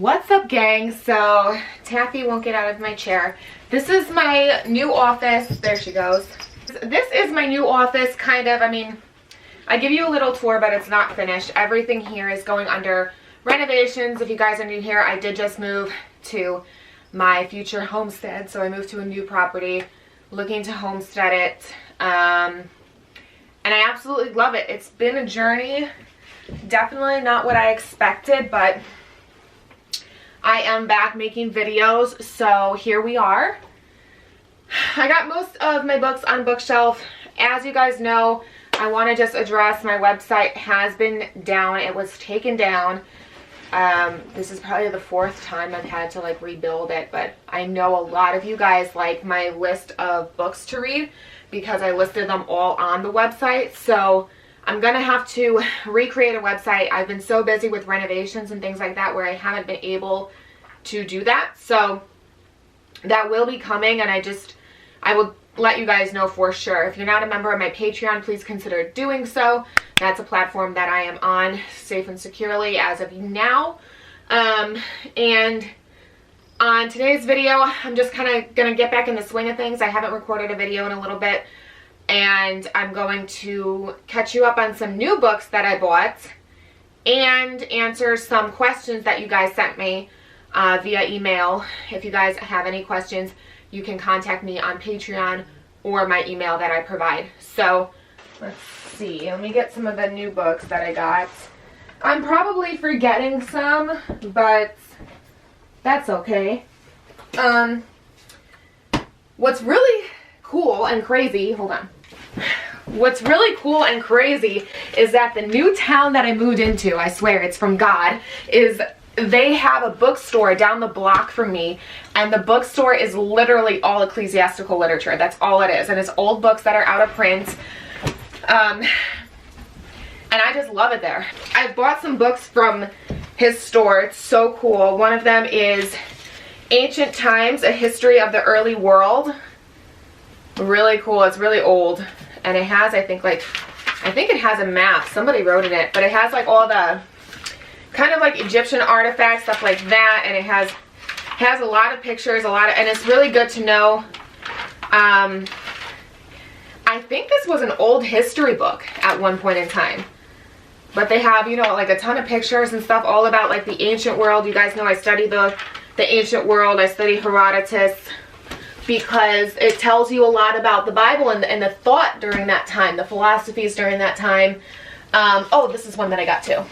What's up, gang? So Taffy won't get out of my chair. This is my new office. There she goes. This is my new office, kind of. I mean, I give you a little tour, but it's not finished. Everything here is going under renovations. If you guys are new here, I did just move to my future homestead. So I moved to a new property, looking to homestead it. And I absolutely love it. It's been a journey. Definitely not what I expected, but I am back making videos, so here we are. I got most of my books on bookshelf. As you guys know, I want to just address my website has been down. It was taken down. This is probably the 4th time I've had to like rebuild it, but I know a lot of you guys like my list of books to read because I listed them all on the website. So I'm gonna have to recreate a website. I've been so busy with renovations and things like that where I haven't been able to do that. So that will be coming, and I will let you guys know for sure. If you're not a member of my Patreon, please consider doing so. That's a platform that I am on safe and securely as of now. And on today's video, I'm just kind of gonna get back in the swing of things. I haven't recorded a video in a little bit, and I'm going to catch you up on some new books that I bought and answer some questions that you guys sent me via email. If you guys have any questions, you can contact me on Patreon or my email that I provide. So let's see, let me get some of the new books that I got. I'm probably forgetting some, but that's okay. What's really cool and crazy, hold on. What's really cool and crazy is that the new town that I moved into, I swear it's from God, is they have a bookstore down the block from me, and the bookstore is literally all ecclesiastical literature. That's all it is, and it's old books that are out of print. And I just love it there. I've bought some books from his store. It's so cool. One of them is Ancient Times, A History of the Early World. Really cool. It's really old, and it has, I think it has a map. Somebody wrote in it, but it has like all the kind of like Egyptian artifacts, stuff like that, and it has a lot of pictures, and it's really good to know. I think this was an old history book at one point in time, but they have, you know, like a ton of pictures and stuff all about like the ancient world. You guys know I study the ancient world. I study Herodotus because it tells you a lot about the Bible and the thought during that time, the philosophies during that time. Oh, this is one that I got too.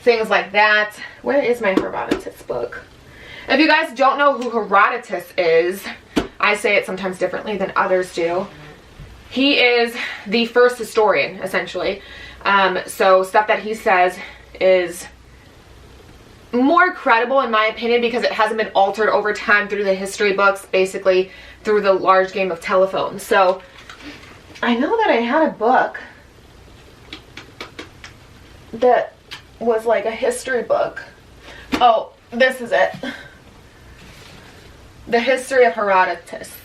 Things like that. Where is my Herodotus book? If you guys don't know who Herodotus is, I say it sometimes differently than others do. He is the first historian, essentially. So stuff that he says is more credible in my opinion because it hasn't been altered over time through the history books, basically through the large game of telephone. So I know that I had a book that was like a history book. Oh, this is it. The History of Herodotus.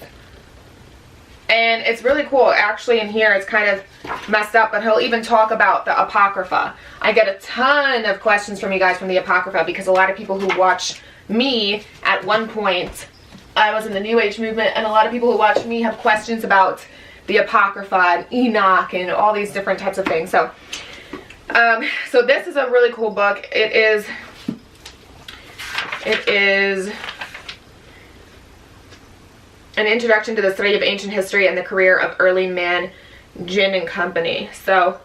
And it's really cool. Actually, in here it's kind of messed up, but he'll even talk about the Apocrypha. I get a ton of questions from you guys from the Apocrypha because a lot of people who watch me at one point, I was in the New Age movement, and a lot of people who watch me have questions about the Apocrypha and Enoch and all these different types of things. So, so this is a really cool book. It is an introduction to the study of ancient history and the career of early man, Gin and Company. So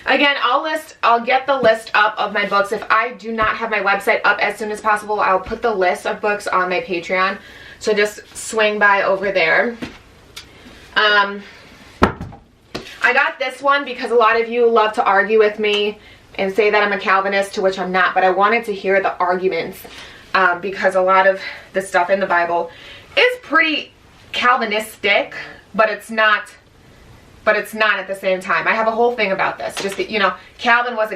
again, I'll get the list up of my books. If I do not have my website up as soon as possible, I'll put the list of books on my Patreon. So just swing by over there. I got this one because a lot of you love to argue with me and say that I'm a Calvinist, to which I'm not, but I wanted to hear the arguments because a lot of the stuff in the Bible is pretty Calvinistic, but it's not at the same time. I have a whole thing about this. Just that, you know, Calvin was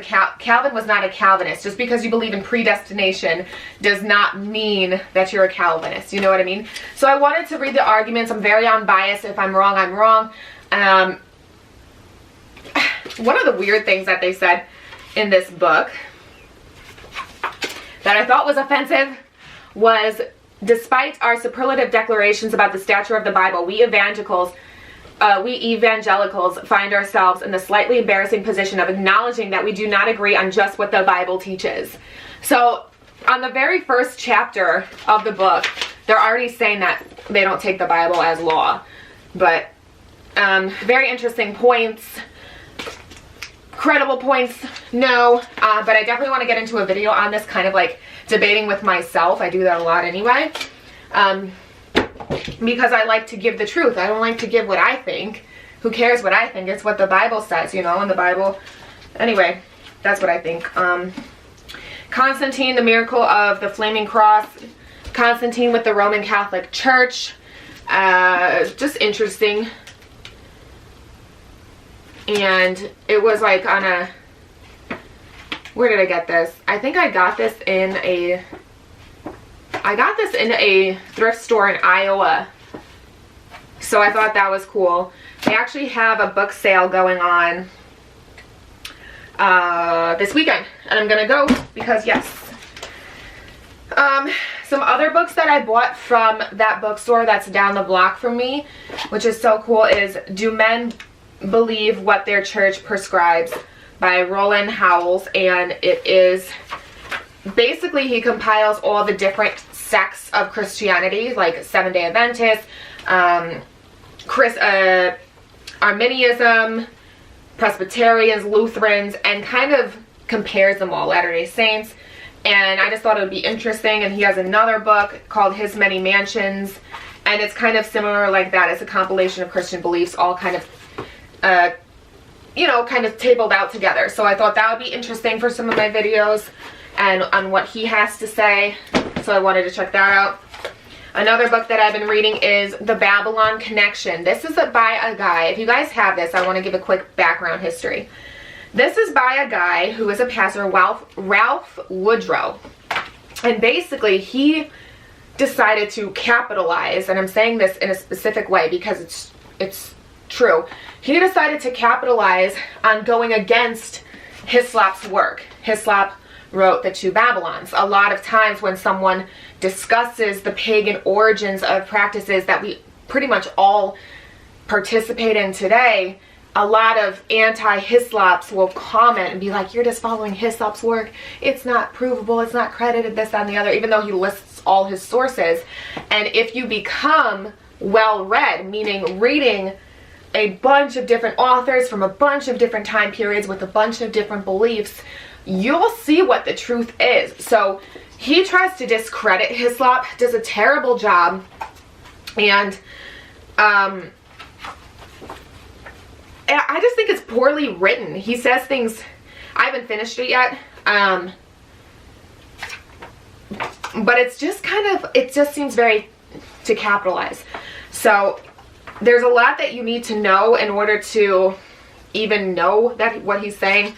not a Calvinist. Just because you believe in predestination does not mean that you're a Calvinist. You know what I mean? So I wanted to read the arguments. I'm very unbiased. If I'm wrong, I'm wrong. One of the weird things that they said in this book, that I thought was offensive was, despite our superlative declarations about the stature of the Bible, we evangelicals find ourselves in the slightly embarrassing position of acknowledging that we do not agree on just what the Bible teaches. So on the very first chapter of the book, they're already saying that they don't take the Bible as law. But very interesting points. Credible points, no. But I definitely want to get into a video on this, kind of like debating with myself. I do that a lot anyway. Because I like to give the truth. I don't like to give what I think. Who cares what I think? It's what the Bible says, you know, in the Bible. Anyway, that's what I think. Constantine, the miracle of the flaming cross. Constantine with the Roman Catholic Church. Just interesting. And it was like on a, where did I get this? I think I got this in a thrift store in Iowa. So I thought that was cool. They actually have a book sale going on this weekend, and I'm gonna go because yes. Some other books that I bought from that bookstore that's down the block from me, which is so cool, is Do Men Believe What Their Church Prescribes by Roland Howells. And it is basically, he compiles all the different sects of Christianity, like Seventh-day Adventists, Arminianism, Presbyterians, Lutherans, and kind of compares them all, Latter-day Saints. And I just thought it would be interesting. And he has another book called His Many Mansions, and it's kind of similar like that. It's a compilation of Christian beliefs, all kind of you know, kind of tabled out together. So I thought that would be interesting for some of my videos and on what he has to say. So I wanted to check that out. Another book that I've been reading is The Babylon Connection. This is by a guy. If you guys have this, I want to give a quick background history. This is by a guy who is a pastor, Ralph Woodrow. And basically, he decided to capitalize, and I'm saying this in a specific way because it's true. He decided to capitalize on going against Hislop's work. Hislop wrote The Two Babylons. A lot of times when someone discusses the pagan origins of practices that we pretty much all participate in today, a lot of anti-Hislops will comment and be like, you're just following Hislop's work. It's not provable. It's not credited, this, that, and the other, even though he lists all his sources. And if you become well-read, meaning reading a bunch of different authors from a bunch of different time periods with a bunch of different beliefs, you'll see what the truth is. So he tries to discredit Hislop, does a terrible job, and I just think it's poorly written. He says things, I haven't finished it yet, but it's just kind of, it just seems very to capitalize. So there's a lot that you need to know in order to even know that what he's saying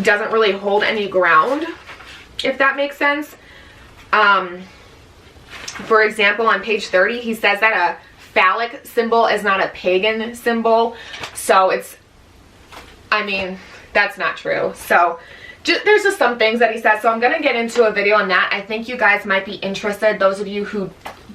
doesn't really hold any ground, if that makes sense. For example, on page 30, he says that a phallic symbol is not a pagan symbol. So it's, I mean, that's not true. So there's just some things that he says. So I'm going to get into a video on that. I think you guys might be interested, those of you who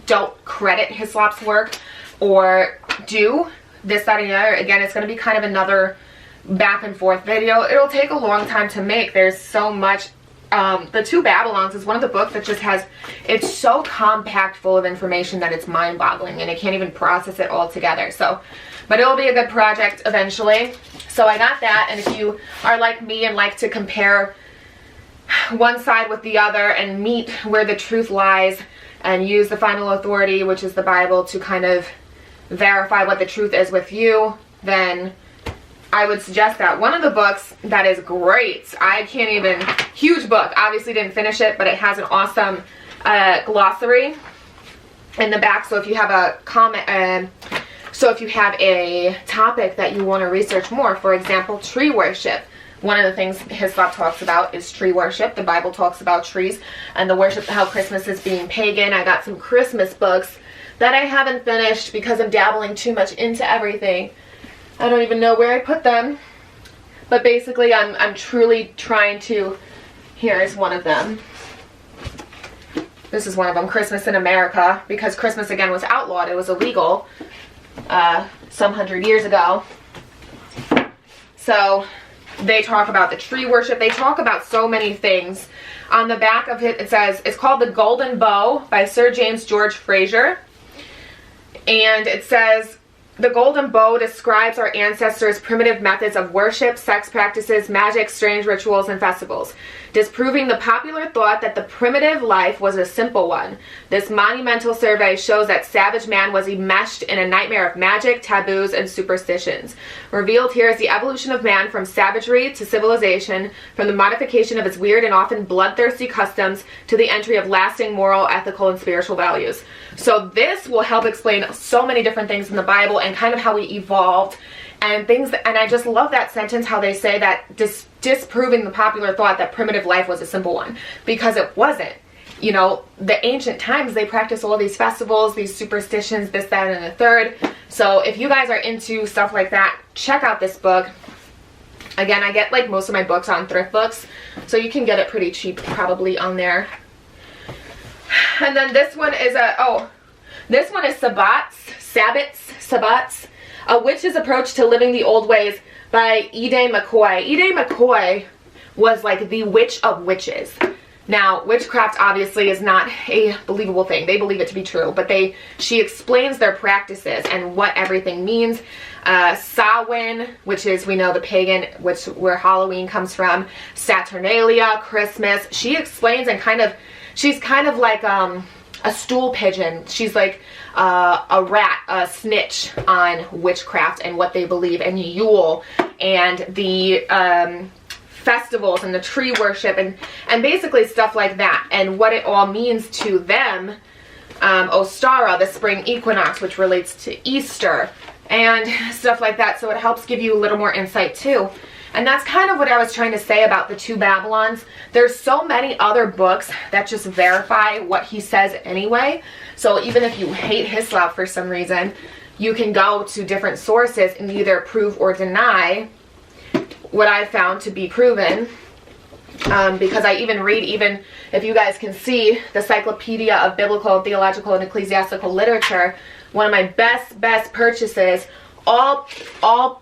don't credit Hislop's work or do this, that, and the other. Again, it's going to be kind of another back and forth video. It'll take a long time to make. There's so much. The Two Babylons is one of the books that just has, it's so compact full of information that it's mind-boggling, and it can't even process it all together. So, but it'll be a good project eventually. So I got that, and if you are like me and like to compare one side with the other and meet where the truth lies and use the final authority, which is the Bible, to kind of verify what the truth is with you, then I would suggest that. One of the books that is great, I can't even, huge book, obviously didn't finish it, but it has an awesome glossary in the back. So if you have a comment, so if you have a topic that you want to research more, for example, tree worship. One of the things Hislop talks about is tree worship. The Bible talks about trees and the worship, how Christmas is being pagan. I got some Christmas books that I haven't finished because I'm dabbling too much into everything. I don't even know where I put them. But basically, I'm truly trying to, here is one of them. This is one of them, Christmas in America, because Christmas again was outlawed. It was illegal some 100 years ago. So they talk about the tree worship. They talk about so many things. On the back of it, it says, it's called The Golden Bow by Sir James George Fraser. And it says, the golden bow describes our ancestors' primitive methods of worship, sex practices, magic, strange rituals, and festivals, disproving the popular thought that the primitive life was a simple one. This monumental survey shows that savage man was enmeshed in a nightmare of magic, taboos, and superstitions. Revealed here is the evolution of man from savagery to civilization, from the modification of its weird and often bloodthirsty customs to the entry of lasting moral, ethical, and spiritual values. So this will help explain so many different things in the Bible and kind of how we evolved and things. And I just love that sentence, how they say that disproving the popular thought that primitive life was a simple one, because it wasn't. You know, the ancient times, they practiced all these festivals, these superstitions, this, that, and the third. So if you guys are into stuff like that, check out this book. Again, I get like most of my books on thrift books, so you can get it pretty cheap probably on there. And then this one is this one is Sabbats, A Witch's Approach to Living the Old Ways by Ide McCoy. Ide McCoy was like the witch of witches. Now, witchcraft obviously is not a believable thing. They believe it to be true, but she explains their practices and what everything means. Samhain, which is, we know, the pagan, where Halloween comes from. Saturnalia, Christmas. She explains and she's kind of like a stool pigeon. She's like a rat, a snitch on witchcraft and what they believe, and Yule and the festivals and the tree worship and basically stuff like that, and what it all means to them. Ostara, the spring equinox, which relates to Easter and stuff like that. So it helps give you a little more insight too. And that's kind of what I was trying to say about the two Babylons. There's so many other books that just verify what he says anyway. So even if you hate Hislop for some reason, you can go to different sources and either prove or deny what I found to be proven. Because I even read, even if you guys can see, the Encyclopedia of Biblical, Theological, and Ecclesiastical Literature, one of my best purchases. All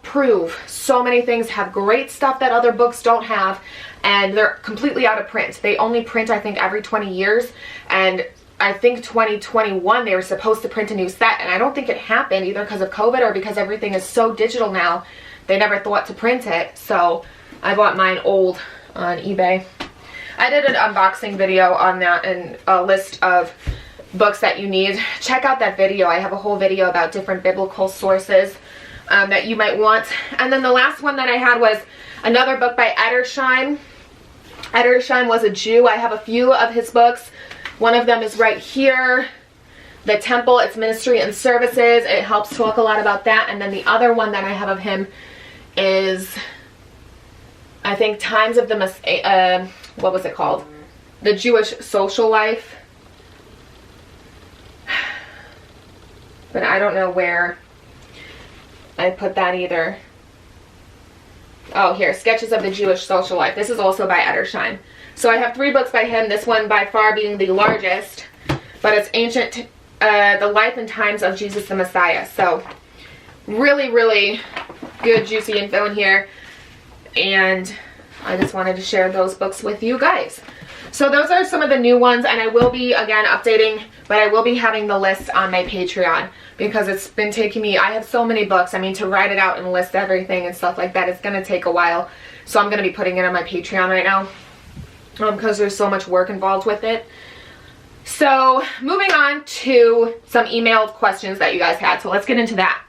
prove so many things, have great stuff that other books don't have, and they're completely out of print. They only print, I think, every 20 years, and I think 2021 they were supposed to print a new set, and I don't think it happened, either because of COVID or because everything is so digital now. They never thought to print it, so I bought mine old on eBay. I did an unboxing video on that and a list of books that you need. Check out that video. I have a whole video about different biblical sources that you might want. And then the last one that I had was another book by Edersheim. Edersheim was a Jew. I have a few of his books. One of them is right here, The Temple, Its Ministry and Services. It helps talk a lot about that. And then the other one that I have of him is, I think, Times of the what was it called? The Jewish Social Life. But I don't know where I put that either. Oh, here, Sketches of the Jewish Social Life. This is also by Edersheim. So I have 3 books by him, this one by far being the largest, but it's Ancient, The Life and Times of Jesus the Messiah. So really, really good, juicy info in here, and I just wanted to share those books with you guys. So those are some of the new ones, and I will be, again, updating, but I will be having the list on my Patreon, because it's been taking me, I have so many books, I mean, to write it out and list everything and stuff like that, it's going to take a while. So I'm going to be putting it on my Patreon right now, because there's so much work involved with it. So moving on to some emailed questions that you guys had, so let's get into that.